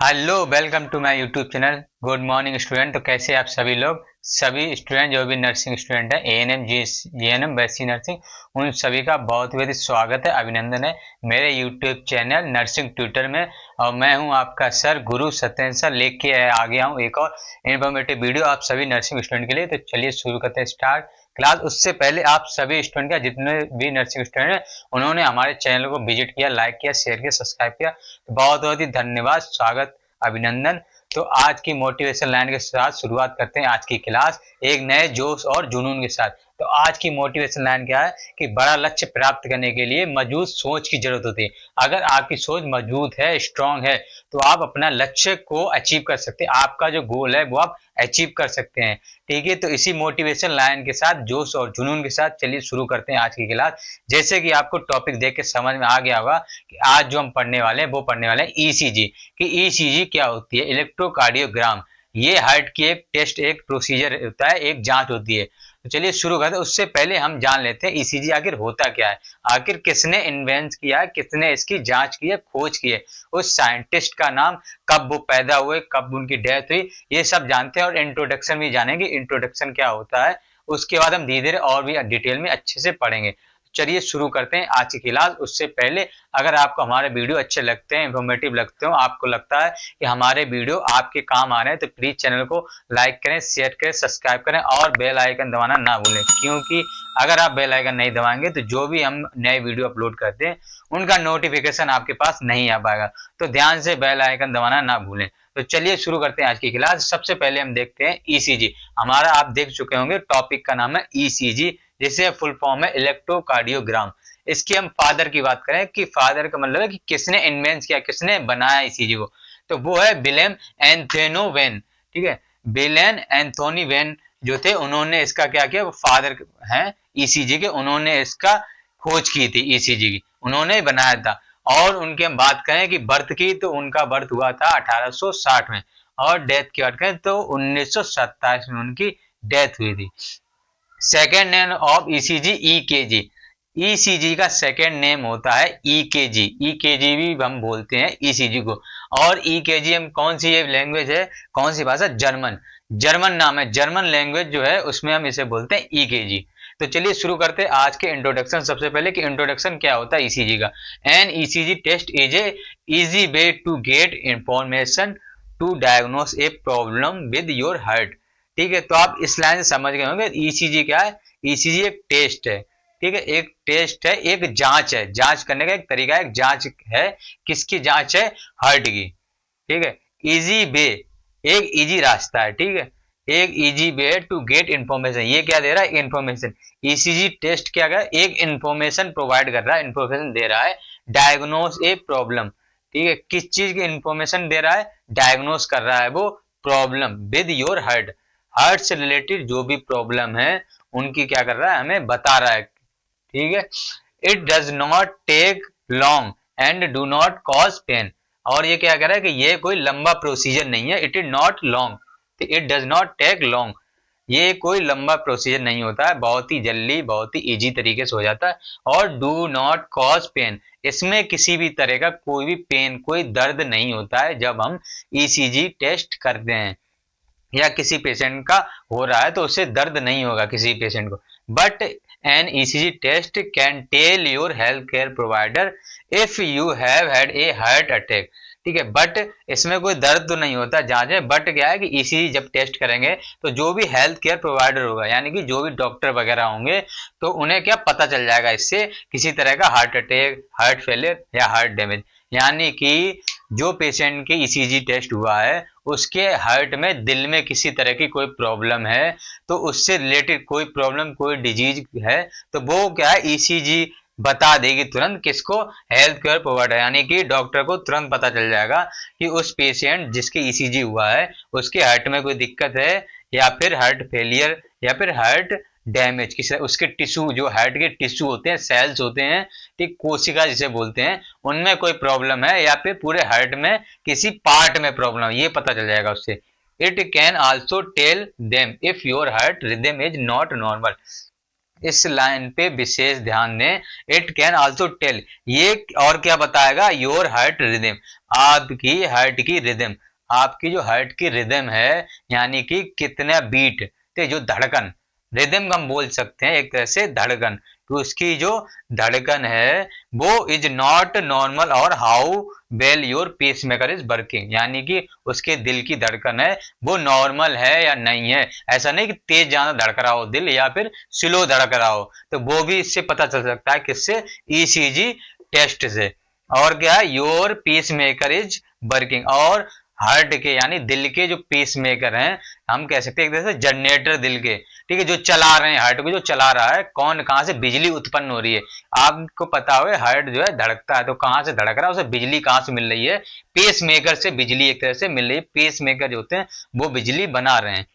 Hello, welcome to my YouTube channel. Good morning student. तो कैसे आप सभी लोग, सभी स्टूडेंट जो भी नर्सिंग स्टूडेंट है, एएनएम जीएनएम बीएससी नर्सिंग, उन सभी का बहुत बहुत स्वागत है, अभिनंदन है मेरे यूट्यूब चैनल नर्सिंग ट्यूटर में। और मैं हूं आपका सर गुरु सत्येंद्र सर, लेके आ गया हूं एक और इन्फॉर्मेटिव वीडियो आप सभी नर्सिंग स्टूडेंट के लिए। तो चलिए शुरू करते हैं स्टार्ट क्लास। उससे पहले आप सभी स्टूडेंट का, जितने भी नर्सिंग स्टूडेंट हैं, उन्होंने हमारे चैनल को विजिट किया, लाइक किया, शेयर किया, सब्सक्राइब किया, तो बहुत बहुत ही धन्यवाद, स्वागत, अभिनंदन। तो आज की मोटिवेशन लाइन के साथ शुरुआत करते हैं आज की क्लास, एक नए जोश और जुनून के साथ। तो आज की मोटिवेशन लाइन क्या है कि बड़ा लक्ष्य प्राप्त करने के लिए मजबूत सोच की जरूरत होती है। अगर आपकी सोच मजबूत है, स्ट्रांग है, तो आप अपना लक्ष्य को अचीव कर सकते हैं। आपका जो गोल है वो आप अचीव कर सकते हैं। ठीक है, तो इसी मोटिवेशन लाइन के साथ, जोश और जुनून के साथ चलिए शुरू करते हैं आज की क्लास। जैसे कि आपको टॉपिक देख के समझ में आ गया होगा कि आज जो हम पढ़ने वाले हैं वो पढ़ने वाले हैं ईसीजी। कि ईसीजी क्या होती है? इलेक्ट्रोकार्डियोग्राम। ये हार्ट की एक टेस्ट, एक प्रोसीजर होता है, एक जांच होती है। तो चलिए शुरू करते हैं। उससे पहले हम जान लेते हैं ईसीजी आखिर होता क्या है, आखिर किसने इन्वेंट किया है, किसने इसकी जांच की है, खोज की है, उस साइंटिस्ट का नाम, कब वो पैदा हुए, कब उनकी डेथ हुई, ये सब जानते हैं। और इंट्रोडक्शन भी जानेंगे, इंट्रोडक्शन क्या होता है। उसके बाद हम धीरे धीरे और भी डिटेल में अच्छे से पढ़ेंगे। चलिए शुरू करते हैं आज की क्लास। उससे पहले, अगर आपको हमारे वीडियो अच्छे लगते हैं, इंफॉर्मेटिव लगते हो, आपको लगता है कि हमारे वीडियो आपके काम आ रहे हैं, तो प्लीज चैनल को लाइक करें, शेयर करें, सब्सक्राइब करें और बेल आइकन दबाना ना भूलें। क्योंकि अगर आप बेल आइकन नहीं दबाएंगे तो जो भी हम नए वीडियो अपलोड करते हैं उनका नोटिफिकेशन आपके पास नहीं आ पाएगा। तो ध्यान से बेल आइकन दबाना ना भूलें। तो चलिए शुरू करते हैं आज की क्लास। सबसे पहले हम देखते हैं ईसीजी। हमारा आप देख चुके होंगे टॉपिक का नाम है ईसीजी, जिसे फुल फॉर्म है इलेक्ट्रोकार्डियोग्राम। इसकी हम फादर की बात करें कि फादर का मतलब है कि किसने इन्वेंट किया, किसने बनाया ईसीजी को, तो वो है विलेम एंथोनी वेन। ठीक है, विलेम एंथोनी वेन जो थे, उन्होंने इसका क्या किया, वो फादर हैं ईसीजी के, उन्होंने इसका खोज की थी, ईसीजी की उन्होंने बनाया था। और उनकी हम बात करें कि बर्थ की, तो उनका बर्थ हुआ था 1860 में, और डेथ की बात करें तो 1927 में उनकी डेथ हुई थी। Second name of ECG EKG. ECG का सेकेंड नेम होता है ईकेजी। ईकेजी भी हम बोलते हैं ईसीजी को। और ईकेजी हम कौन सी ये लैंग्वेज है, कौन सी भाषा? जर्मन। जर्मन नाम है, जर्मन लैंग्वेज जो है उसमें हम इसे बोलते हैं ईकेजी। तो चलिए शुरू करते हैं आज के इंट्रोडक्शन। सबसे पहले कि इंट्रोडक्शन क्या होता है ईसीजी का। An ECG test is a easy way to get information to diagnose a problem with your heart. ठीक है, तो आप इस लाइन से समझ गए होंगे ईसीजी क्या है। ईसीजी एक टेस्ट है, ठीक है, एक टेस्ट है, एक जांच है, जांच करने का एक तरीका है, एक जांच है। किसकी जांच है? हार्ट की। ठीक है, इजी वे, एक इजी रास्ता है। ठीक है, एक easy way to get information. ये क्या दे रहा है? इंफॉर्मेशन। ईसीजी टेस्ट क्या कर, एक इंफॉर्मेशन प्रोवाइड कर रहा है, इंफॉर्मेशन दे रहा है, डायग्नोस ए प्रॉब्लम। ठीक है, किस चीज की इंफॉर्मेशन दे रहा है? डायग्नोस कर रहा है वो problem with your heart. Heart से रिलेटेड जो भी प्रॉब्लम है उनकी क्या कर रहा है, हमें बता रहा है। ठीक है, it does not take long and do not cause pain. और ये क्या कह रहा है कि ये कोई लंबा प्रोसीजर नहीं है, it is not long, it does not take long. ये कोई लंबा प्रोसीजर नहीं होता है, बहुत ही जल्दी, बहुत ही इजी तरीके से हो जाता है। और डू नॉट कॉज पेन, इसमें किसी भी तरह का कोई भी पेन, कोई दर्द नहीं होता है जब हम ईसीजी टेस्ट करते हैं, या किसी पेशेंट का हो रहा है तो उससे दर्द नहीं होगा किसी पेशेंट को। But an ECG test can tell your health care provider if you have had a heart attack. ठीक है, बट इसमें कोई दर्द तो नहीं होता जांच में। बट क्या है कि ईसीजी जब टेस्ट करेंगे तो जो भी हेल्थ केयर प्रोवाइडर होगा, यानी कि जो भी डॉक्टर वगैरह होंगे, तो उन्हें क्या पता चल जाएगा इससे किसी तरह का हार्ट अटैक, हार्ट फेलियर या हार्ट डैमेज। यानी कि जो पेशेंट के ईसीजी टेस्ट हुआ है उसके हार्ट में, दिल में किसी तरह की कोई प्रॉब्लम है, तो उससे रिलेटेड कोई प्रॉब्लम, कोई डिजीज है, तो वो क्या है, ईसीजी बता देगी तुरंत किसको? Health care provider. यानी कि डॉक्टर को तुरंत पता चल जाएगा कि उस पेशेंट जिसके ईसीजी हुआ है उसके हार्ट में कोई दिक्कत है, या फिर हार्ट फेलियर, या फिर हार्ट डैमेज, किसी उसके टिश्यू, जो हार्ट के टिश्यू होते हैं, सेल्स होते हैं, ठीक, कोशिका जिसे बोलते हैं, उनमें कोई प्रॉब्लम है, या फिर पूरे हार्ट में किसी पार्ट में प्रॉब्लम है, ये पता चल जाएगा उससे। It can also tell them if your heart rhythm is not normal. इस लाइन पे विशेष ध्यान दें। इट कैन आल्सो टेल, ये और क्या बताएगा, योर हार्ट रिदम, आपकी हार्ट की रिदम, आपकी जो हार्ट की रिदम है यानी कि कितना बीट, तो जो धड़कन, रिदम हम बोल सकते हैं एक तरह से धड़कन, तो उसकी जो धड़कन है वो इज नॉट नॉर्मल और how well your pace maker is working, यानी कि उसके दिल की धड़कन है वो नॉर्मल है या नहीं है। ऐसा नहीं कि तेज ज्यादा धड़क रहा हो दिल या फिर स्लो धड़क रहा हो, तो वो भी इससे पता चल सकता है किससे, ईसीजी टेस्ट से। और क्या है, your peace maker is working, और हार्ट के यानी दिल के जो पीस मेकर हैं, हम कह सकते हैं एक तरह से जनरेटर दिल के, ठीक है, जो चला रहे हैं हार्ट को, जो चला रहा है, कौन कहां से बिजली उत्पन्न हो रही है। आपको पता हो हार्ट जो है धड़कता है तो कहां से धड़क रहा है, उसे बिजली कहां से मिल रही है, पेस मेकर से बिजली एक तरह से मिल रही है, पेस मेकर जो होते हैं वो बिजली बना रहे हैं।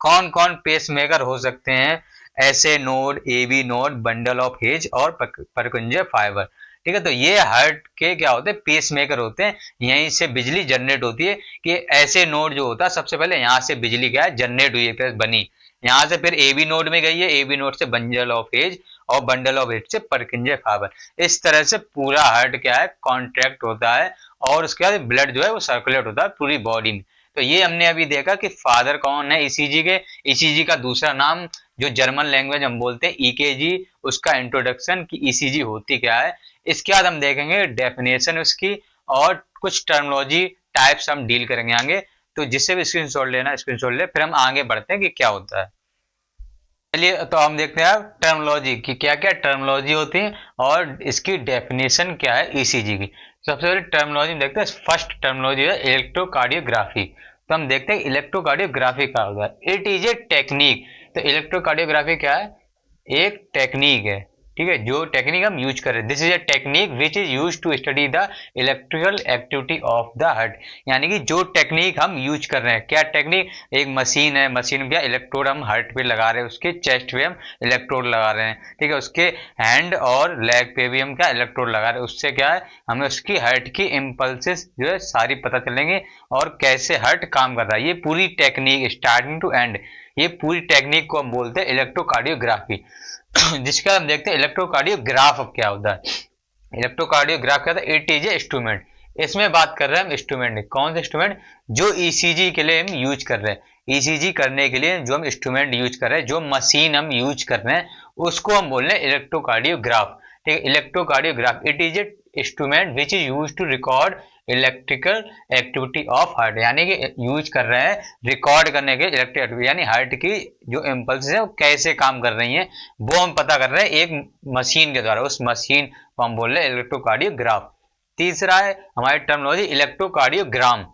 कौन कौन पेस मेकर हो सकते हैं, ऐसे node, AB node, bundle of his और परकुंजे फाइबर, ठीक है। तो ये हार्ट के क्या होते हैं, पेस मेकर होते हैं, यहीं से बिजली जनरेट होती है। कि ऐसे नोड जो होता है सबसे पहले यहाँ से बिजली क्या है जनरेट हुई, एक तरह से बनी, यहाँ से फिर एबी नोड में गई है, एबी नोड से बंडल ऑफ हेज और बंडल ऑफ हेज से परकिंजे फाइबर, इस तरह से पूरा हार्ट क्या है कॉन्ट्रैक्ट होता है और उसके बाद ब्लड जो है वो सर्कुलेट होता है पूरी बॉडी में। तो ये हमने अभी देखा कि फादर कौन है ईसीजी के, ईसीजी का दूसरा नाम जो जर्मन लैंग्वेज हम बोलते हैं ईकेजी, उसका इंट्रोडक्शन कि ईसीजी होती क्या है। इसके बाद हम देखेंगे डेफिनेशन उसकी और कुछ टर्मिनोलॉजी टाइप्स हम डील करेंगे आगे। तो जिससे भी स्क्रीनशॉट लेना स्क्रीनशॉट ले, फिर हम आगे बढ़ते हैं कि क्या होता है। चलिए तो हम देखते हैं टर्मिनोलॉजी की क्या क्या टर्मिनोलॉजी होती है और इसकी डेफिनेशन क्या है ईसीजी की। सबसे पहले टर्मिनोलॉजी देखते हैं, फर्स्ट टर्मिनोलॉजी है इलेक्ट्रोकार्डियोग्राफी। तो हम देखते हैं इलेक्ट्रोकार्डियोग्राफी क्या होता है, इट इज ए टेक्निक। तो इलेक्ट्रोकार्डियोग्राफी क्या है, एक टेक्निक है, ठीक है, जो टेक्निक हम यूज कर रहे हैं। This is a technique which is use to study the electrical activity of the heart, यानी कि जो टेक्निक हम यूज कर रहे हैं, क्या टेक्निक, एक मशीन है, मशीन में क्या इलेक्ट्रोड हम हार्ट पे लगा रहे हैं, उसके चेस्ट पे हम इलेक्ट्रोड लगा रहे हैं, ठीक है, उसके हैंड और लेग पे भी हम क्या इलेक्ट्रोड लगा रहे हैं। उससे क्या है, हमें उसकी हार्ट की इम्पल्सेस जो है सारी पता चलेंगे और कैसे हार्ट काम कर रहा है। ये पूरी टेक्निक स्टार्टिंग टू एंड, ये पूरी टेक्निक को हम बोलते हैं इलेक्ट्रोकार्डियोग्राफी। जिसका हम देखते हैं इलेक्ट्रोकार्डियोग्राफ अब क्या होता है। इलेक्ट्रोकार्डियोग्राफ क्या होता है, इट इज ए इंस्ट्रूमेंट, इसमें बात कर रहे हैं हम इंस्ट्रूमेंट, कौन सा इंस्ट्रूमेंट, जो ईसीजी के लिए हम यूज कर रहे हैं। ईसीजी करने के लिए जो हम इंस्ट्रूमेंट यूज कर रहे हैं, जो मशीन हम यूज कर रहे हैं, उसको हम बोल रहे हैं इलेक्ट्रोकार्डियोग्राफ, ठीक है। Electrocardiograph it is a instrument which is use to record electrical activity of heart, यानी कि यूज कर रहे हैं रिकॉर्ड करने के इलेक्ट्रिक एक्टिविटी, यानी हार्ट की जो इम्पल्स है वो कैसे काम कर रही हैं वो हम पता कर रहे हैं एक मशीन के द्वारा, उस मशीन को हम बोल रहे हैं इलेक्ट्रोकार्डियोग्राफ। तीसरा है हमारी terminology electrocardiogram,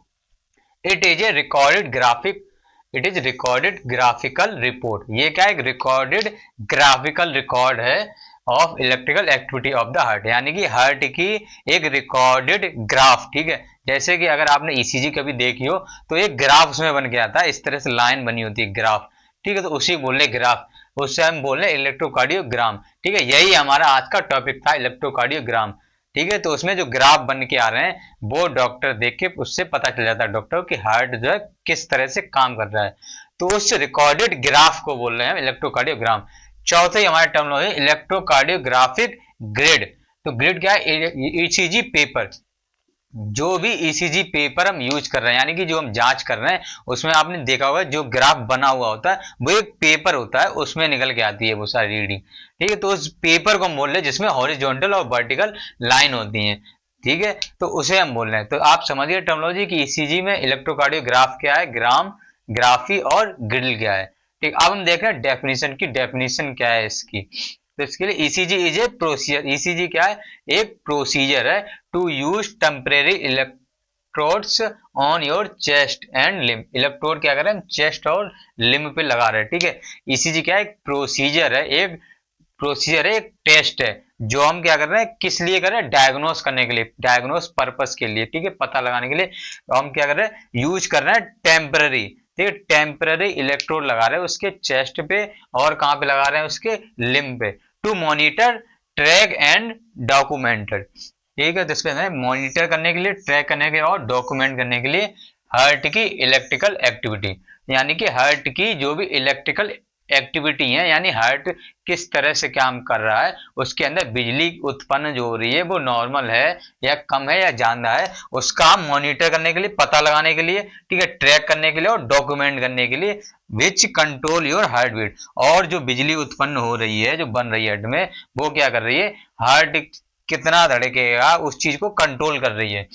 it is A recorded graphic, it is recorded graphical report. ये क्या है, रिकॉर्डेड ग्राफिकल रिकॉर्ड है of electrical activity of the heart, यानी कि हार्ट की एक रिकॉर्डेड ग्राफ, ठीक है। जैसे कि अगर आपने ईसीजी कभी देखी हो तो एक ग्राफ उसमें बन के आता है, इस तरह से लाइन बनी होती है ग्राफ, ठीक है, तो उसी बोल रहे ग्राफ, उससे हम बोल रहे इलेक्ट्रोकार्डियोग्राम, ठीक है। यही हमारा आज का टॉपिक था इलेक्ट्रोकार्डियोग्राम, ठीक है। तो उसमें जो ग्राफ बन के आ रहे हैं वो डॉक्टर देख के उससे पता चल जाता है डॉक्टर की हार्ट जो है किस तरह से काम कर रहा है, तो उस रिकॉर्डेड ग्राफ को बोल रहे हैं इलेक्ट्रोकार्डियोग्राम। चौथे ही हमारे टर्मिनोलॉजी इलेक्ट्रोकार्डियोग्राफिक ग्रिड। तो ग्रिड क्या है, ईसीजी पेपर, जो भी ईसीजी पेपर हम यूज कर रहे हैं, यानी कि जो हम जांच कर रहे हैं, उसमें आपने देखा होगा जो ग्राफ बना हुआ होता है वो एक पेपर होता है, उसमें निकल के आती है वो सारी रीडिंग, ठीक है। तो उस पेपर को हम बोल रहे हैं जिसमें हॉरिजॉन्टल और वर्टिकल लाइन होती है, ठीक है, तो उसे हम बोल रहे हैं। तो आप समझिए टर्मिनोलॉजी की ईसीजी में इलेक्ट्रोकार्डियोग्राफ क्या है, ग्राम, ग्राफी और ग्रिड क्या है, ठीक। अब हम देख रहे हैं डेफिनेशन की, डेफिनेशन क्या है इसकी। तो इसके लिए ECG is a procedure, ECG क्या है, एक प्रोसीजर है to use temporary electrodes on your chest and limb. Electrode क्या कर रहे हैं, चेस्ट और लिम्ब पे लगा रहे हैं, ठीक है। ईसीजी क्या है, एक प्रोसीजर है, एक प्रोसीजर है, एक टेस्ट है, जो हम क्या कर रहे हैं, किस लिए कर रहे हैं, डायग्नोस करने के लिए, डायग्नोस पर्पस के लिए, ठीक है, पता लगाने के लिए हम क्या कर रहे हैं, यूज कर रहे हैं टेम्पररी, ठीक है, टेम्पररी इलेक्ट्रोड लगा रहे हैं उसके चेस्ट पे और कहां पे लगा रहे हैं, उसके लिम्ब पे, to monitor, track and documented, ठीक है। तो इसमें मॉनिटर करने के लिए, ट्रैक करने के लिए और डॉक्यूमेंट करने के लिए हार्ट की इलेक्ट्रिकल एक्टिविटी, यानी कि हार्ट की जो भी इलेक्ट्रिकल एक्टिविटी है, यानी हार्ट किस तरह से काम कर रहा है, उसके अंदर बिजली उत्पन्न जो हो रही है वो नॉर्मल है या कम है या ज्यादा है, उसका हम मॉनिटर करने के लिए, पता लगाने के लिए, ठीक है, ट्रैक करने के लिए और डॉक्यूमेंट करने के लिए, which control your heart beat. और जो बिजली उत्पन्न हो रही है, जो बन रही है हेड में, वो क्या कर रही है, हार्ट कितना धड़केगा उस चीज को कंट्रोल कर रही है।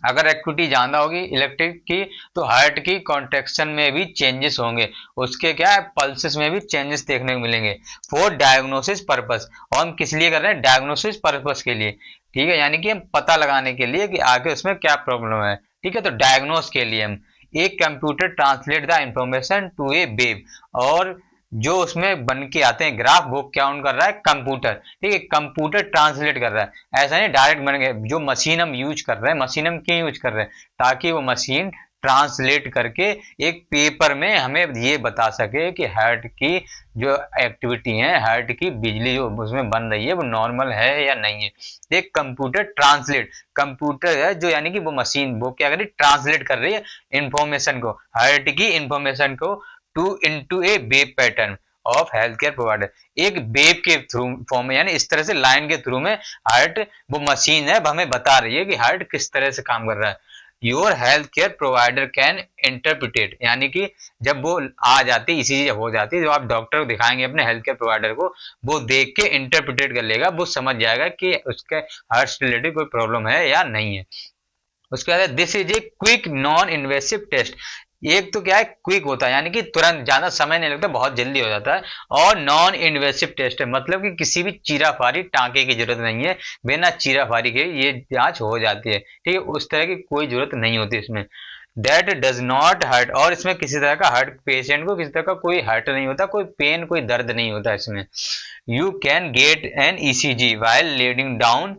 अगर एक्टिविटी ज्यादा होगी इलेक्ट्रिक की, तो हार्ट की कॉन्ट्रेक्शन में भी चेंजेस होंगे, उसके क्या है, पल्सेस में भी चेंजेस देखने को मिलेंगे। फॉर डायग्नोसिस पर्पस, और हम किस लिए कर रहे हैं, डायग्नोसिस पर्पस के लिए, ठीक है, यानी कि हम पता लगाने के लिए कि आगे उसमें क्या प्रॉब्लम है, ठीक है। तो डायग्नोस के लिए हम एक computer translate the information to a wave, और जो उसमें बन के आते हैं ग्राफ, वो क्या कर रहा है, कंप्यूटर, ठीक है, कंप्यूटर ट्रांसलेट कर रहा है, ऐसा नहीं डायरेक्ट बन गए। जो मशीन हम यूज कर रहे हैं, मशीन हम क्यों यूज कर रहे हैं, ताकि वो मशीन ट्रांसलेट करके एक पेपर में हमें ये बता सके कि हार्ट की जो एक्टिविटी है, हार्ट की बिजली जो उसमें बन रही है वो नॉर्मल है या नहीं है। एक कंप्यूटर ट्रांसलेट, कंप्यूटर है जो, यानी कि वो मशीन वो क्या कर रही है, ट्रांसलेट कर रही है इंफॉर्मेशन को, हार्ट की इंफॉर्मेशन को to into a wave pattern of health care provider, एक वेव के थ्रू फॉर्म में, यानी इस तरह से लाइन के थ्रू में हार्ट, वो मशीन है हमें बता रही है कि हार्ट किस तरह से काम कर रहा है। Your health care provider can interpret, यानी कि जब वो आ जाती है, इसी जब हो जाती है, जब आप डॉक्टर को दिखाएंगे अपने हेल्थ केयर प्रोवाइडर को, वो देख के इंटरप्रिटेट कर लेगा, वो समझ जाएगा कि उसके हार्ट से रिलेटेड कोई प्रॉब्लम है या नहीं है। उसके बाद this is a quick non invasive test, एक तो क्या है, क्विक होता है, यानी कि तुरंत, ज्यादा समय नहीं लगता, बहुत जल्दी हो जाता है, और नॉन इन्वेसिव टेस्ट है, मतलब कि किसी भी चीराफारी टांके की जरूरत नहीं है, बिना चीराफारी के ये जांच हो जाती है, ठीक है, उस तरह की कोई जरूरत नहीं होती इसमें। दैट डज नॉट हर्ट, और इसमें किसी तरह का हर्ट, पेशेंट को किसी तरह का कोई हर्ट नहीं होता, कोई पेन, कोई दर्द नहीं होता इसमें। You can get an ECG while lying down,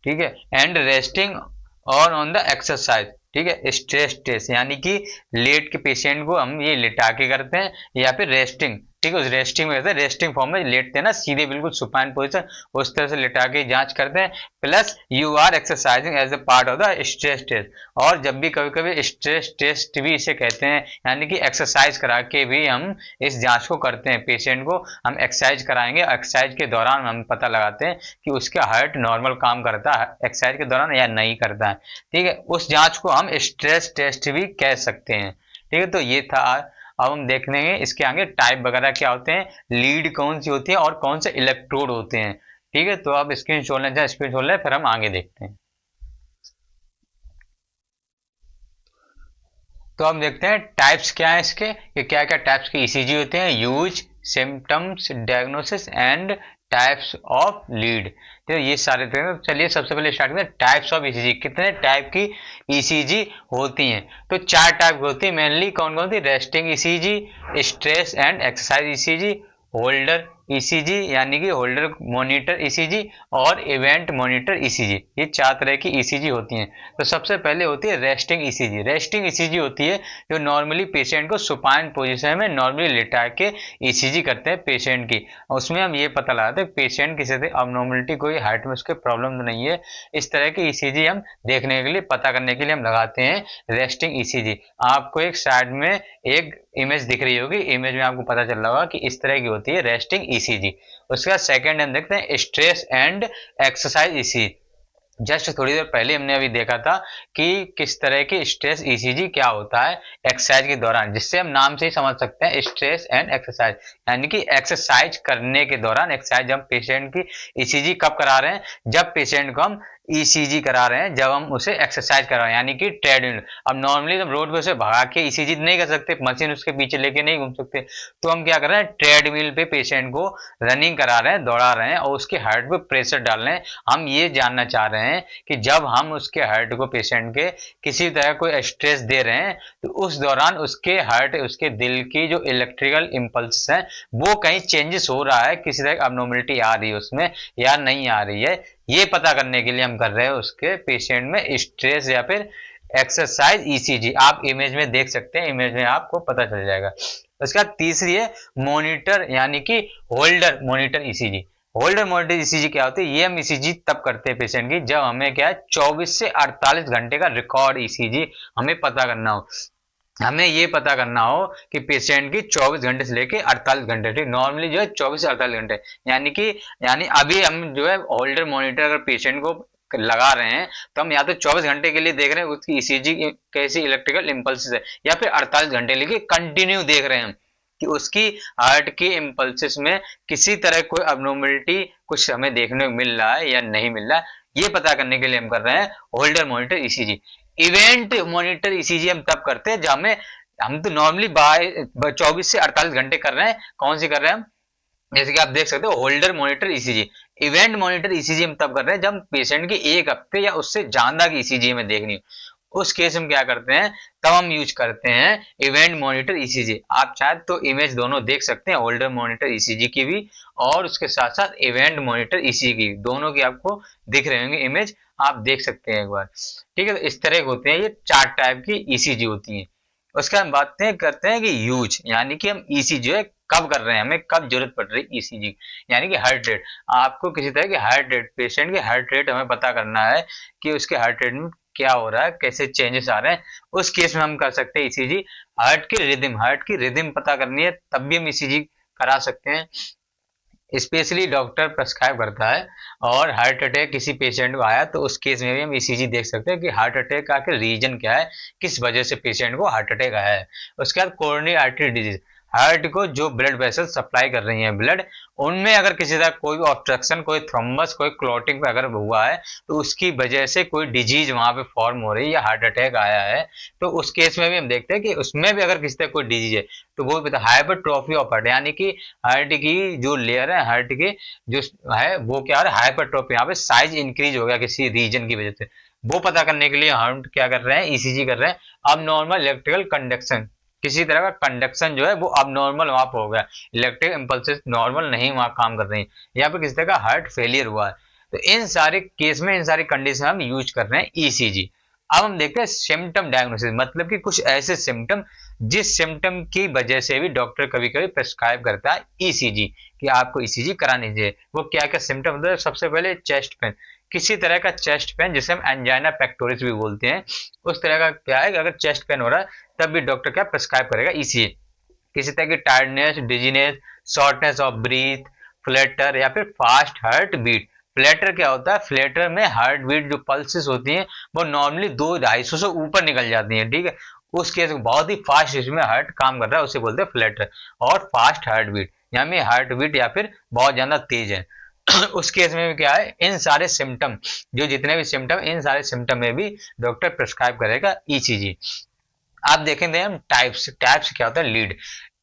ठीक है, and resting on the exercise, ठीक है, स्ट्रेस टेस्ट, यानी कि लेट के पेशेंट को हम ये लिटा के करते हैं या फिर रेस्टिंग, ठीक है, उस रेस्टिंग में करते हैं, रेस्टिंग फॉर्म में लेटते हैं ना, सीधे बिल्कुल सुपाइन पोजीशन, उस तरह से लिटा के जांच करते हैं। Plus you are exercising as a part of the stress test, और जब भी कभी कभी स्ट्रेस टेस्ट भी इसे कहते हैं, यानी कि एक्सरसाइज करा के भी हम इस जांच को करते हैं, पेशेंट को हम एक्सरसाइज कराएंगे, एक्सरसाइज के दौरान हम पता लगाते हैं कि उसका हार्ट नॉर्मल काम करता है एक्सरसाइज के दौरान या नहीं करता है, ठीक है, उस जांच को हम स्ट्रेस टेस्ट भी कह सकते हैं, ठीक है। तो ये था, अब हम देख लेंगे इसके आगे टाइप वगैरह क्या होते हैं, लीड कौन सी होती है और कौन से इलेक्ट्रोड होते हैं, ठीक है। तो अब स्क्रीन छोड़ लें, स्क्रीन छोड़ लें, फिर हम आगे देखते हैं। तो अब देखते हैं टाइप्स क्या है इसके, कि क्या क्या टाइप्स के ईसीजी होते हैं, use, symptoms, diagnosis and types of lead, तो ये सारे थे। चलिए सबसे पहले स्टार्ट करें टाइप्स ऑफ ईसीजी, कितने टाइप की ईसीजी होती हैं, तो 4 टाइप की होती है मेनली। कौन कौन सी, resting ECG, stress and exercise ECG, Holter ECG यानी कि होल्डर मॉनिटर ईसीजी, और इवेंट मॉनिटर ईसीजी, ये 4 तरह की ईसीजी होती हैं। तो सबसे पहले होती है रेस्टिंग ईसीजी। रेस्टिंग ईसीजी होती है जो नॉर्मली पेशेंट को सुपाइन पोजीशन में नॉर्मली लिटा के ईसीजी करते हैं पेशेंट की, उसमें हम ये पता लगाते हैं पेशेंट किसी से अबनॉर्मलिटी, कोई हार्ट में उसके प्रॉब्लम तो नहीं है, इस तरह की ईसीजी हम देखने के लिए, पता करने के लिए हम लगाते हैं रेस्टिंग ईसीजी। आपको एक साइड में एक इमेज दिख रही होगी, इमेज में आपको पता चल रहा होगा कि इस तरह की होती है रेस्टिंग ईसीजी। उसके बाद सेकंड हम देखते हैं stress and exercise ECG. Just थोड़ी देर पहले हमने अभी देखा था कि किस तरह की स्ट्रेस ईसीजी क्या होता है एक्सरसाइज के दौरान, जिससे हम नाम से ही समझ सकते हैं स्ट्रेस एंड एक्सरसाइज, यानी कि एक्सरसाइज करने के दौरान, एक्सरसाइज हम पेशेंट की ईसीजी कब करा रहे हैं, जब पेशेंट को हम ईसीजी करा रहे हैं, जब हम उसे एक्सरसाइज करा रहे हैं, यानी कि ट्रेडमिल। अब नॉर्मली हम रोड पे उसे भगा के ईसीजी नहीं कर सकते, मशीन उसके पीछे लेके नहीं घूम सकते, तो हम क्या कर रहे हैं, ट्रेडमिल पे पेशेंट को रनिंग करा रहे हैं, दौड़ा रहे हैं, और उसके हार्ट पे प्रेशर डाल रहे हैं। हम ये जानना चाह रहे हैं कि जब हम उसके हार्ट को, पेशेंट के किसी तरह कोई स्ट्रेस दे रहे हैं, तो उस दौरान उसके हार्ट, उसके दिल की जो इलेक्ट्रिकल इम्पल्स हैं, वो कहीं चेंजेस हो रहा है, किसी तरह अबनॉर्मलिटी आ रही है उसमें या नहीं आ रही है, ये पता करने के लिए हम कर रहे हैं उसके पेशेंट में स्ट्रेस या फिर एक्सरसाइज ईसीजी। आप इमेज में देख सकते हैं, इमेज में आपको पता चल जाएगा। उसके बाद तीसरी है मॉनिटर, यानी कि Holter monitor ECG. Holder monitor ECG क्या होती है, ये हम ईसीजी तब करते हैं पेशेंट की जब हमें क्या है 24 से 48 घंटे का रिकॉर्ड ईसीजी हमें पता करना हो। हमें ये पता करना हो कि पेशेंट की 24 घंटे से लेके 48 घंटे, ठीक, नॉर्मली जो है 24 से 48 घंटे, यानी कि अभी हम जो है होल्डर मॉनिटर अगर पेशेंट को लगा रहे हैं तो हम या तो 24 घंटे के लिए देख रहे हैं उसकी ईसीजी कैसी इलेक्ट्रिकल इम्पल्सेस है, या फिर 48 घंटे लेके कंटिन्यू देख रहे हैं कि उसकी हार्ट की इम्पल्सेस में किसी तरह कोई अबनॉर्मलिटी कुछ हमें देखने को मिल रहा है या नहीं मिल रहा है। ये पता करने के लिए हम कर रहे हैं holder monitor ECG. Event monitor ECG हम तब करते हैं जब हम तो नॉर्मली 24 से 48 घंटे कर रहे हैं। कौन सी कर रहे हैं हम? जैसे कि आप देख सकते हो holder monitor ECG. Event monitor ECG हम तब कर रहे हैं जब पेशेंट की एक हफ्ते या उससे ज्यादा की ईसीजी हमें देखनी हो। उस केस में क्या करते हैं, तब हम यूज करते हैं इवेंट मॉनिटर ईसीजी। आप चाहे तो इमेज दोनों देख सकते हैं, होल्डर मॉनिटर ईसीजी की भी और उसके साथ साथ इवेंट मॉनिटर ईसीजी की, दोनों की आपको दिख रहे होंगे इमेज, आप देख सकते हैं एक बार। ठीक है, तो इस तरह के होते हैं, ये 4 टाइप की ईसीजी होती है। उसके बाद बातें करते हैं कि यूज, यानी कि हम ईसीजी जो है कब कर रहे हैं, हमें कब जरूरत पड़ रही है ईसीजी, यानी कि हार्ट रेट। आपको किसी तरह की हार्ट रेट, पेशेंट की हार्ट रेट हमें पता करना है कि उसके हार्ट रेट में क्या हो रहा है, कैसे चेंजेस आ रहे हैं। उस केस में हम कर सकते हैं ईसीजी। हार्ट की रिदम पता करनी है तब भी हम ईसीजी करा सकते हैं। स्पेशली डॉक्टर प्रेस्क्राइब करता है और हार्ट अटैक किसी पेशेंट को आया तो उस केस में भी हम ईसीजी देख सकते हैं कि हार्ट अटैक का आखिर रीजन क्या है, किस वजह से पेशेंट को हार्ट अटैक आया है। उसके बाद कोरोनरी आर्टरी डिजीज, हार्ट को जो ब्लड वेसल सप्लाई कर रही हैं ब्लड, उनमें अगर किसी तरह कोई ऑब्स्ट्रक्शन, कोई थ्रोम्बस, कोई क्लॉटिंग अगर हुआ है तो उसकी वजह से कोई डिजीज वहां पे फॉर्म हो रही है या हार्ट अटैक आया है, तो उस केस में भी हम देखते हैं कि उसमें भी अगर किसी तरह कोई डिजीज है तो वो भी हाइपरट्रॉफी ऑफ हार्ट, यानी कि हार्ट की जो लेयर है, हार्ट के जो है वो क्या है, हाइपरट्रॉफी, यहाँ पे साइज इंक्रीज हो गया किसी रीजन की वजह से। वो पता करने के लिए हम क्या कर रहे हैं, ईसीजी कर रहे हैं। अब नॉर्मल इलेक्ट्रिकल कंडक्शन, किसी तरह का कंडक्शन जो है वो अब नॉर्मल वहां पर हो गया, इलेक्ट्रिक इम्पल्सेस नॉर्मल नहीं वहां काम कर रही है, या फिर किसी तरह का हार्ट फेलियर हुआ है। तो इन सारे केस में, इन सारी कंडीशन हम यूज कर रहे हैं ईसीजी। अब हम देखते हैं सिम्टम डायग्नोसिस, मतलब कि कुछ ऐसे सिम्टम जिस सिम्टम की वजह से भी डॉक्टर कभी कभी प्रेस्क्राइब करता है ईसीजी कि आपको ईसीजी करानी चाहिए। वो क्या क्या सिम्टम होता है? सबसे पहले चेस्ट पेन, किसी तरह का चेस्ट पेन जिसे हम एंजाइना पेक्टोरिस भी बोलते हैं, उस तरह का क्या है, अगर चेस्ट पेन हो रहा है तब भी डॉक्टर क्या प्रेस्क्राइब करेगा ईसीजी। किसी तरह की tiredness, dizziness, shortness of breath, flatter या फिर फास्ट हार्ट बीट। फ्लैटर क्या होता है? फ्लैटर में हार्ट बीट जो पल्सेस होती हैं वो नॉर्मली 200-250 से ऊपर निकल जाती हैं, ठीक है। उस केस में बहुत ही फास्ट इसमें हार्ट काम कर रहा है, उसे बोलते हैं फ्लैटर। और फास्ट हार्ट बीट यानी हार्ट बीट या फिर बहुत ज्यादा तेज है उस केस में भी क्या है, इन सारे सिम्टम, जो जितने भी सिम्टम, इन सारे सिम्टम में भी डॉक्टर प्रेस्क्राइब करेगा ईसीजी। आप देखेंगे हम टाइप्स, टाइप्स क्या होता है, लीड।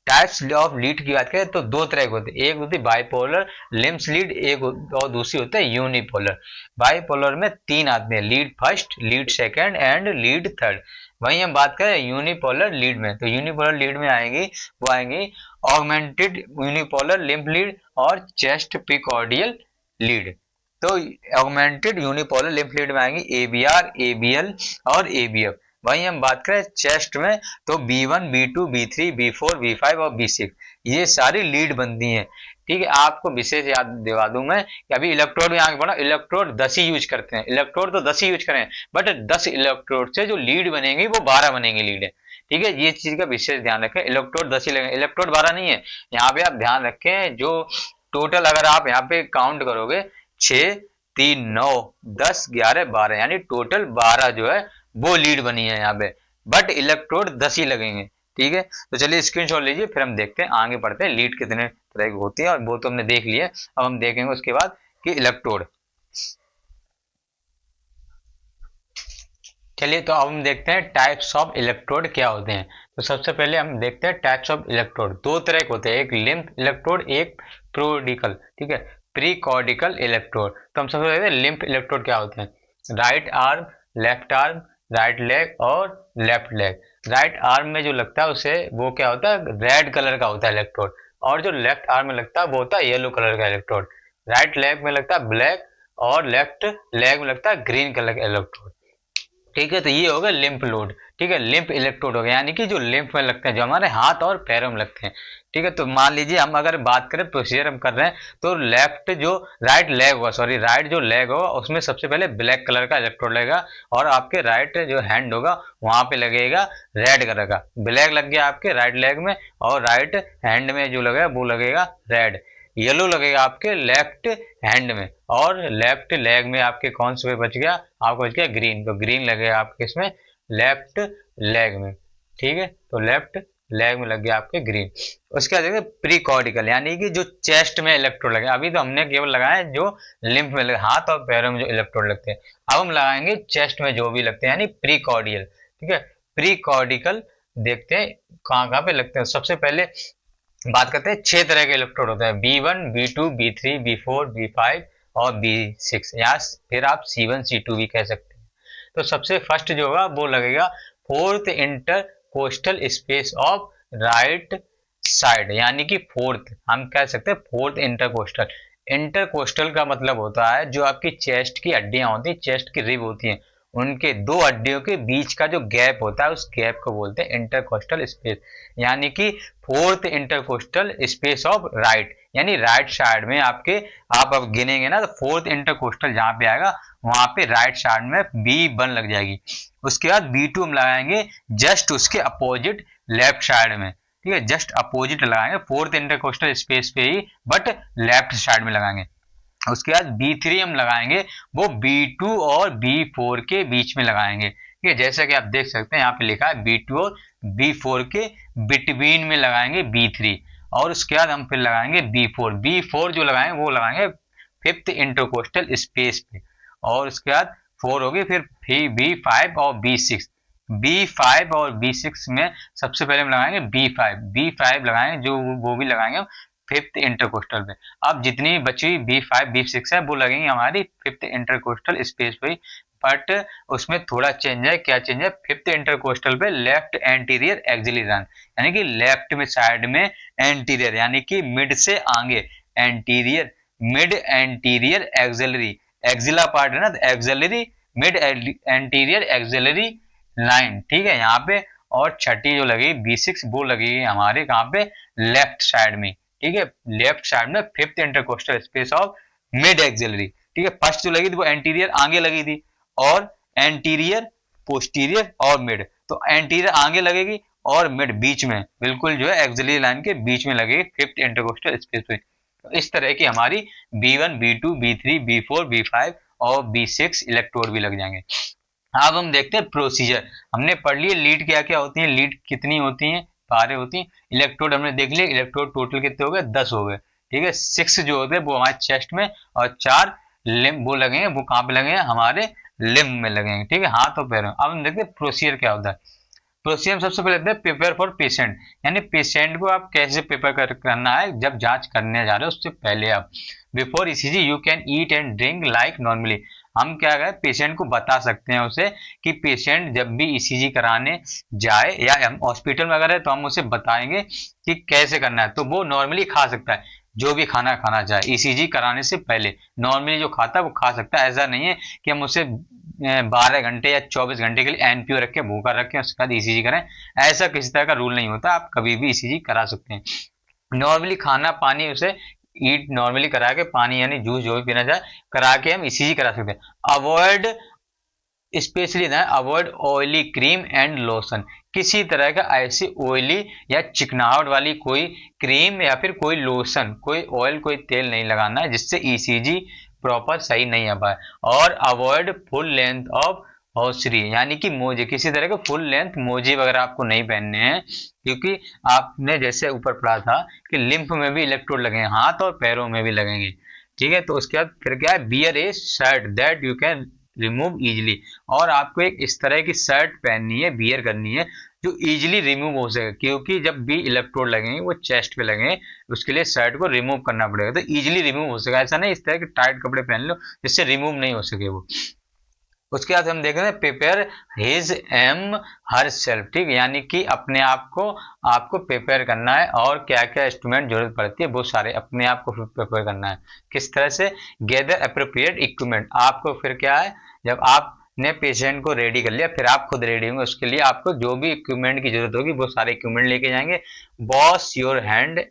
टाइप्स ऑफ लीड की बात करें तो दो तरह के होते हैं, एक होती है बाइपोलर लिम्स लीड, एक और दूसरी होता है यूनिपोलर। बाइपोलर में 3 आते हैं, lead first, lead second and lead third. वहीं हम बात करें यूनिपोलर लीड में, तो यूनिपोलर लीड में आएंगी, वो आएंगी ऑगमेंटेड यूनिपोलर लिम्फ लीड और चेस्ट प्रीकॉर्डियल लीड। तो ऑगमेंटेड यूनिपोलर लिम्फ लीड में आएंगी एबीआर, एबीएल और एबीएफ। वहीं हम बात करें चेस्ट में तो B1, B2, B3, B4, B5 और B6, ये सारी लीड बनती हैं, ठीक है। आपको विशेष याद दिवा दूं मैं कि अभी इलेक्ट्रोड में आगे बढ़ा, इलेक्ट्रोड 10 ही यूज करते हैं, इलेक्ट्रोड तो 10 ही यूज करें, बट 10 इलेक्ट्रोड से जो लीड बनेंगी वो 12 बनेंगी लीड, ठीक है। ये चीज का विशेष ध्यान रखें, इलेक्ट्रोड 10 ही लगे, इलेक्ट्रोड 12 नहीं है। यहाँ पे आप ध्यान रखें, जो टोटल अगर आप यहाँ पे काउंट करोगे 6, 3, 9, 10, 11, 12, यानी टोटल 12 जो है वो लीड बनी है यहाँ पे, बट इलेक्ट्रोड 10 ही लगेंगे, ठीक है। तो चलिए स्क्रीनशॉट लीजिए, फिर हम देखते हैं, आगे बढ़ते हैं लीड कितने तरह की होती है, और वो तो हमने देख लिया। अब हम देखेंगे उसके बाद कि इलेक्ट्रोड। चलिए तो अब हम देखते हैं टाइप्स ऑफ इलेक्ट्रोड क्या होते हैं। तो सबसे पहले हम देखते हैं टाइप्स ऑफ इलेक्ट्रोड, दो तरह के होते हैं, एक लिम्फ इलेक्ट्रोड, एक प्रोडिकल, ठीक है, प्रीकॉर्डिकल इलेक्ट्रोड। तो हम सबसे पहले लिम्फ इलेक्ट्रोड क्या होते हैं, right arm, left arm, right leg और लेफ्ट लेग। राइट आर्म में जो लगता है उसे वो क्या होता है, रेड कलर का होता है इलेक्ट्रोड, और जो लेफ्ट आर्म में लगता है वो होता है येलो कलर का इलेक्ट्रोड। राइट लेग में लगता है ब्लैक और लेफ्ट लेग में लगता है ग्रीन कलर का इलेक्ट्रोड, ठीक है। तो ये होगा लिम्फ लोड, ठीक है, लिम्फ इलेक्ट्रोड हो गया, यानी कि जो लिम्फ में लगते हैं, जो हमारे हाथ और पैरों में लगते हैं। ठीक है, तो मान लीजिए हम अगर बात करें प्रोसीजर हम कर रहे हैं, तो राइट लेग होगा, सॉरी राइट जो लेग होगा उसमें सबसे पहले ब्लैक कलर का इलेक्ट्रोड लगेगा, और आपके राइट जो हैंड होगा वहां पे लगेगा रेड कलर का। ब्लैक लग गया आपके राइट लेग में, और राइट हैंड में जो लगेगा वो लगेगा रेड। येलो लगेगा आपके लेफ्ट हैंड में, और लेफ्ट लेग में आपके कौन सा बच गया, आपको बच गया ग्रीन, तो ग्रीन लगेगा आपके इसमें लेफ्ट लेग में। ठीक है, तो लेफ्ट लेग में लग गया आपके ग्रीन। उसके बाद देखिए प्रीकॉर्डिकल, यानी कि जो चेस्ट में इलेक्ट्रोड लगे, अभी तो हमने केवल लगाए जो लिम्फ में लगे, हाथ और पैरों में जो इलेक्ट्रोड लगते हैं, अब हम लगाएंगे चेस्ट में जो भी लगते हैं, यानी प्रीकॉर्डियल। ठीक है, प्रीकॉर्डिकल देखते हैं कहाँ कहाँ पे लगते हैं। सबसे पहले बात करते हैं, 6 तरह के इलेक्ट्रोड होते हैं, B1, B2, B3, B4, B5 और B6, या फिर आप C1 C2 भी कह सकते हैं। तो सबसे फर्स्ट जो होगा वो लगेगा fourth intercostal space of right side, यानी कि फोर्थ हम कह सकते हैं फोर्थ इंटरकोस्टल। इंटरकोस्टल का मतलब होता है जो आपकी चेस्ट की हड्डियां होती हैं, चेस्ट की रिब होती हैं, उनके दो हड्डियों के बीच का जो गैप होता है उस गैप को बोलते हैं इंटरकोस्टल स्पेस, यानी कि fourth intercostal space of right, यानी राइट साइड में आपके, आप अब गिनेंगे ना तो फोर्थ इंटरकोस्टल जहां पे आएगा वहां पे राइट साइड में B1 लग जाएगी। उसके बाद B2 हम लगाएंगे जस्ट उसके अपोजिट लेफ्ट साइड में। ठीक है, जस्ट अपोजिट लगाएंगे फोर्थ इंटरकोस्टल स्पेस पे ही, बट लेफ्ट साइड में लगाएंगे। उसके बाद B3 हम लगाएंगे, वो B2 और B4 के बीच में लगाएंगे। ठीक है, जैसा कि आप देख सकते हैं यहाँ पे लिखा है B2 और B4 के बिटवीन में लगाएंगे B3, और उसके बाद हम फिर लगाएंगे B4 जो लगाएंगे वो लगाएंगे फिफ्थ इंटरकोस्टल स्पेस पे, और उसके बाद 4 होगी, फिर B5 और B6 और B6 में सबसे पहले हम लगाएंगे B5 लगाएंगे, जो वो भी लगाएंगे फिफ्थ इंटरकोस्टल पे। अब जितनी बची हुई B5 B6 है वो लगेंगी हमारी फिफ्थ इंटरकोस्टल स्पेस पे, बट उसमें थोड़ा चेंज है। क्या चेंज है, फिफ्थ इंटरकोस्टल पे लेफ्ट एंटीरियर एक्सिलरी लाइन, यानी कि लेफ्ट में साइड में एंटीरियर, यानी कि मिड से आगे anterior, mid anterior axillary, axilla part है ना, axillary mid anterior axillary line. ठीक है, यहाँ पे, और छठी जो लगेगी B6 वो लगेगी हमारे कहाँ पे, लेफ्ट साइड में। ठीक है, लेफ्ट साइड में fifth intercostal space of mid axillary. ठीक है, फर्स्ट जो लगी थी वो एंटीरियर आगे लगी थी, और एंटीरियर पोस्टीरियर और मिड, तो एंटीरियर आगे लगेगी और मिड बीच में, बिल्कुल जो है एक्सिलरी लाइन के बीच में लगेगी फिफ्थ इंटरकोस्टल स्पेस पे। तो इस तरह की हमारी B1 B2 B3 B4 B5 और B6 इलेक्ट्रोड भी लग जाएंगे। अब हम देखते हैं प्रोसीजर। हमने पढ़ लिए लीड क्या क्या होती है, लीड कितनी होती है, 12 होती है। इलेक्ट्रोड हमने देख लिया, इलेक्ट्रोड टोटल कितने हो गए, 10 हो गए। ठीक है, 6 जो होते हैं वो हमारे चेस्ट में, और 4 लिम्ब वो लगेंगे, वो कहाँ पे लगेंगे, हमारे लिम्ब में लगेंगे। ठीक है, हाथ और पैरों। अब हम देखते हैं प्रोसीजर क्या होता है। प्रोसीजर सबसे पहले प्रिपेयर फॉर पेशेंट, यानी पेशेंट को आप कैसे प्रिपेयर करना है जब जांच करने जा रहे हो उससे पहले। आप before ECG you can eat and drink like normally, हम क्या करें पेशेंट को बता सकते हैं उसे कि पेशेंट जब भी ईसीजी कराने जाए, या हम हॉस्पिटल में अगर है तो हम उसे बताएंगे कि कैसे करना है, तो वो नॉर्मली खा सकता है जो भी खाना खाना चाहे। ईसीजी कराने से पहले नॉर्मली जो खाता है वो खा सकता है, ऐसा नहीं है कि हम उसे 12 घंटे या 24 घंटे के लिए एनपीओ रख के भूखा रखें उसके बाद ईसीजी करें, ऐसा किसी तरह का रूल नहीं होता। आप कभी भी ईसीजी करा सकते हैं। नॉर्मली खाना पानी उसे ईट नॉर्मली करा के, पानी यानी जूस जो भी पीना चाहे करा के हम ईसीजी करा सकते हैं। अवॉइड स्पेशली ना, avoid oily cream and lotion, किसी तरह का ऐसी ऑयली या चिकनाहट वाली कोई क्रीम या फिर कोई लोशन, कोई ऑयल, कोई तेल नहीं लगाना है जिससे ईसीजी प्रॉपर सही नहीं आ पाए। और अवॉइड फुल लेंथ ऑफ हौसरी, यानी कि मोजे, किसी तरह के फुल लेंथ मोजे वगैरह आपको नहीं पहनने हैं, क्योंकि आपने जैसे ऊपर पढ़ा था कि लिम्फ में भी इलेक्ट्रोड लगेंगे, हाथ और पैरों में भी लगेंगे। ठीक है, तो उसके बाद फिर क्या है, wear a shirt that you can remove easily, और आपको एक इस तरह की शर्ट पहननी है, बियर करनी है जो इजिली रिमूव हो सके, क्योंकि जब भी इलेक्ट्रोड लगेंगे वो चेस्ट पे लगेंगे, उसके लिए शर्ट को रिमूव करना पड़ेगा, तो इजिली रिमूव हो सके, ऐसा नहीं इस तरह के टाइट कपड़े पहन लो जिससे रिमूव नहीं हो सके वो। उसके बाद हम देख रहे हैं prepare his aim her self, ठीक, यानी कि अपने आप को आपको प्रिपेयर करना है, और क्या क्या इंस्ट्रूमेंट जरूरत पड़ती है वो सारे अपने आप को प्रिपेयर करना है। किस तरह से, गैदर अप्रोप्रिएट इक्विपमेंट, आपको फिर क्या है, जब आप ने पेशेंट को रेडी कर लिया, फिर आप खुद रेडी होंगे। उसके लिए आपको जो भी इक्विपमेंट की जरूरत होगी वो सारे इक्विपमेंट लेके जाएंगे। Wash your hand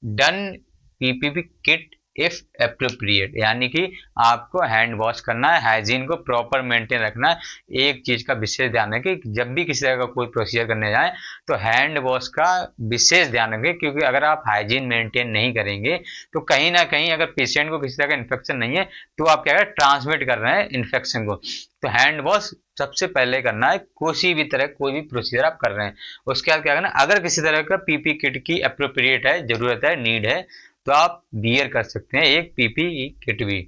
done PPP kit if appropriate, यानी कि आपको हैंड वॉश करना है, हाइजीन को प्रॉपर मेंटेन रखना है। एक चीज का विशेष ध्यान रखें कि जब भी किसी तरह का कोई प्रोसीजर करने जाए तो हैंड वॉश का विशेष ध्यान रखें, क्योंकि अगर आप हाइजीन मेंटेन नहीं करेंगे तो कहीं ना कहीं अगर पेशेंट को किसी तरह का इन्फेक्शन नहीं है तो आप क्या ट्रांसमिट कर रहे हैं इन्फेक्शन को। तो हैंड वॉश सबसे पहले करना है, किसी भी तरह कोई भी प्रोसीजर आप कर रहे हैं। उसके बाद क्या करना, अगर किसी तरह का पीपी किट की अप्रोप्रिएट है, जरूरत है, नीड है, तो आप बियर कर सकते हैं एक पीपी किट भी।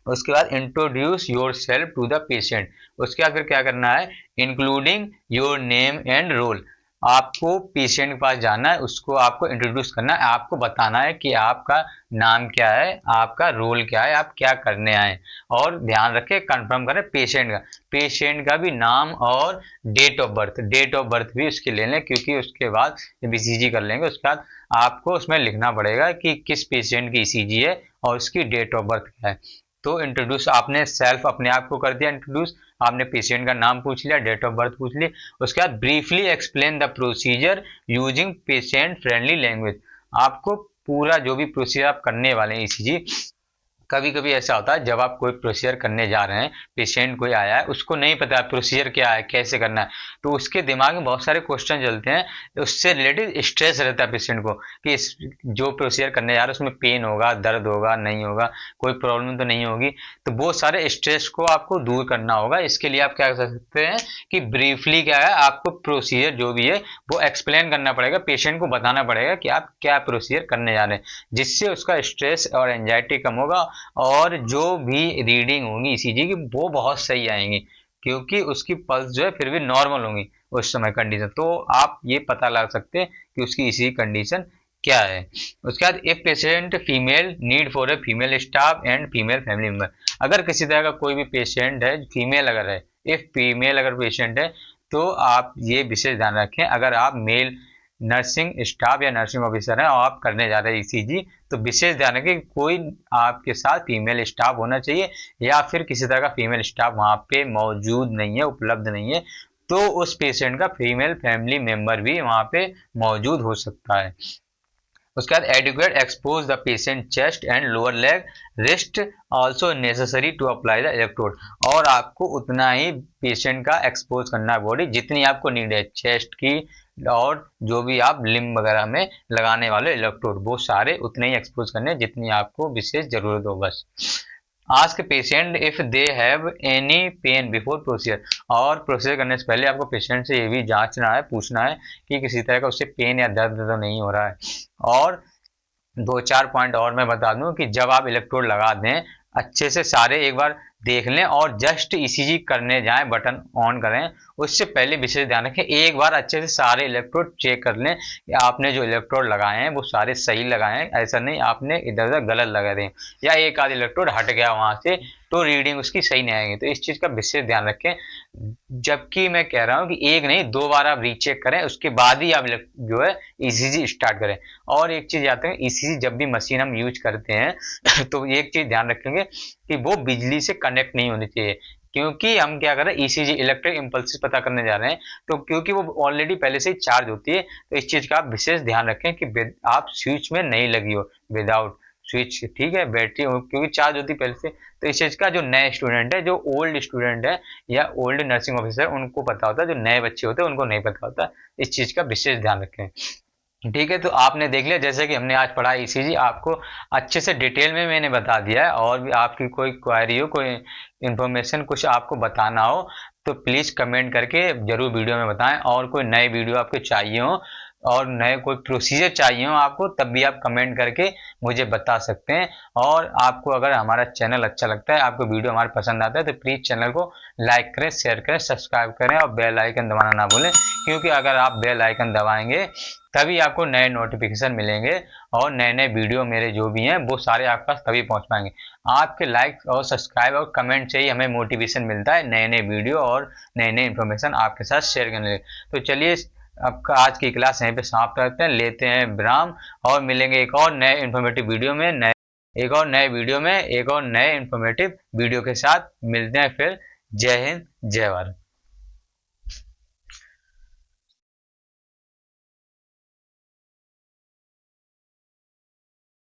उसके बाद introduce yourself to the patient. उसके बाद फिर क्या करना है, including your name and role. आपको पेशेंट के पास जाना है, उसको आपको इंट्रोड्यूस करना है, आपको बताना है कि आपका नाम क्या है, आपका रोल क्या है, आप क्या करने आए। और ध्यान रखें, कंफर्म करें पेशेंट का भी नाम और डेट ऑफ बर्थ भी उसके ले लें, क्योंकि उसके बाद जब ईसीजी कर लेंगे उसके बाद आपको उसमें लिखना पड़ेगा कि किस पेशेंट की ईसीजी है और उसकी डेट ऑफ बर्थ क्या है। तो इंट्रोड्यूस आपने सेल्फ अपने आप को कर दिया इंट्रोड्यूस, आपने पेशेंट का नाम पूछ लिया, डेट ऑफ बर्थ पूछ ली। उसके बाद briefly explain the procedure using patient friendly language. आपको पूरा जो भी प्रोसीजर आप करने वाले हैं ईसीजी, कभी कभी ऐसा होता है जब आप कोई प्रोसीजर करने जा रहे हैं, पेशेंट कोई आया है, उसको नहीं पता प्रोसीजर क्या है, कैसे करना है, तो उसके दिमाग में बहुत सारे क्वेश्चन चलते हैं, उससे रिलेटेड स्ट्रेस रहता है पेशेंट को कि जो प्रोसीजर करने जा रहे हैं उसमें पेन होगा, दर्द होगा, नहीं होगा, कोई प्रॉब्लम तो नहीं होगी। तो वो सारे स्ट्रेस को आपको दूर करना होगा। इसके लिए आप क्या कर सकते हैं कि ब्रीफली क्या है, आपको प्रोसीजर जो भी है वो एक्सप्लेन करना पड़ेगा, पेशेंट को बताना पड़ेगा कि आप क्या प्रोसीजर करने जा रहे हैं, जिससे उसका स्ट्रेस और एंजाइटी कम होगा और जो भी रीडिंग होंगी ईसीजी की वो बहुत सही आएंगी, क्योंकि उसकी पल्स जो है फिर भी नॉर्मल होंगी उस समय कंडीशन। तो आप ये पता लगा सकते हैं कि उसकी ईसीजी कंडीशन क्या है। उसके बाद एक patient female need for a female staff and female family member. अगर किसी तरह का कोई भी पेशेंट है, फीमेल अगर है, इफ फीमेल अगर पेशेंट है, तो आप ये विशेष ध्यान रखें, अगर आप मेल नर्सिंग स्टाफ या नर्सिंग ऑफिसर हैं और आप करने जा रहे हैं ईसीजी, तो विशेष ध्यान रखें कि कोई आपके साथ फीमेल स्टाफ होना चाहिए, या फिर किसी तरह का फीमेल स्टाफ वहां पे मौजूद नहीं है, उपलब्ध नहीं है, तो उस पेशेंट का फीमेल फैमिली मेंबर भी वहां पे मौजूद हो सकता है। उसके बाद adequate expose the patient chest and lower leg wrist also necessary to apply the electrode. और आपको उतना ही पेशेंट का एक्सपोज करना है बॉडी जितनी आपको नीड है, चेस्ट की और जो भी आप लिम्ब वगैरह में लगाने वाले इलेक्ट्रोड वो सारे उतने ही एक्सपोज करने जितनी आपको विशेष जरूरत हो बस। Ask patient if they have any pain before procedure. और प्रोसीजर करने से पहले आपको पेशेंट से ये भी जांचना है, पूछना है कि किसी तरह का उससे पेन या दर्द तो नहीं हो रहा है। और दो चार पॉइंट और मैं बता दूं कि जब आप इलेक्ट्रोड लगा दें अच्छे से सारे एक बार देख लें और जस्ट ईसीजी करने जाएं, बटन ऑन करें, उससे पहले विशेष ध्यान रखें एक बार अच्छे से सारे इलेक्ट्रोड चेक कर लें कि आपने जो इलेक्ट्रोड लगाए हैं वो सारे सही लगाए हैं, ऐसा नहीं आपने इधर उधर गलत लगा दें या एक आध इलेक्ट्रोड हट गया वहां से तो रीडिंग उसकी सही नहीं आएगी। तो इस चीज का विशेष ध्यान रखें, जबकि मैं कह रहा हूं कि एक नहीं दो बार आप रीचेक करें, उसके बाद ही आप जो है ईसीजी स्टार्ट करें। और एक चीज याद रखें, ईसीजी जब भी मशीन हम यूज करते हैं तो एक चीज ध्यान रखेंगे कि वो बिजली से कनेक्ट नहीं होनी चाहिए, क्योंकि हम क्या कर रहे हैं ईसीजी इलेक्ट्रिक इम्पल्स पता करने जा रहे हैं, तो क्योंकि वो ऑलरेडी पहले से ही चार्ज होती है, तो इस चीज का आप विशेष ध्यान रखें कि आप स्विच में नहीं लगी हो, विदाउट स्विच, ठीक है, बैटरी क्योंकि चार्ज होती पहले से। तो इस चीज का जो नए स्टूडेंट है, जो ओल्ड स्टूडेंट है या ओल्ड नर्सिंग ऑफिसर उनको पता होता है, जो नए बच्चे होते हैं उनको नहीं पता होता, इस चीज का विशेष ध्यान रखें। ठीक है, तो आपने देख लिया जैसे कि हमने आज पढ़ा ईसीजी, आपको अच्छे से डिटेल में मैंने बता दिया है। और भी आपकी कोई क्वेरी हो, कोई इन्फॉर्मेशन कुछ आपको बताना हो तो प्लीज़ कमेंट करके जरूर वीडियो में बताएं। और कोई नए वीडियो आपको चाहिए हो और नए कोई प्रोसीजर चाहिए हो आपको, तब भी आप कमेंट करके मुझे बता सकते हैं। और आपको अगर हमारा चैनल अच्छा लगता है, आपको वीडियो हमारे पसंद आता है, तो प्लीज़ चैनल को लाइक करें, शेयर करें, सब्सक्राइब करें और बेल आइकन दबाना ना भूलें, क्योंकि अगर आप बेल आइकन दबाएंगे तभी आपको नए नोटिफिकेशन मिलेंगे और नए नए वीडियो मेरे जो भी हैं वो सारे आपके पास तभी पहुंच पाएंगे। आपके लाइक और सब्सक्राइब और कमेंट से ही हमें मोटिवेशन मिलता है नए नए वीडियो और नए नए इन्फॉर्मेशन आपके साथ शेयर करने के। तो चलिए आपका आज की क्लास यहीं पे समाप्त करते हैं, लेते हैं विराम और मिलेंगे एक और नए इन्फॉर्मेटिव वीडियो में, एक और नए इन्फॉर्मेटिव वीडियो के साथ मिलते हैं फिर। जय हिंद, जय भारत।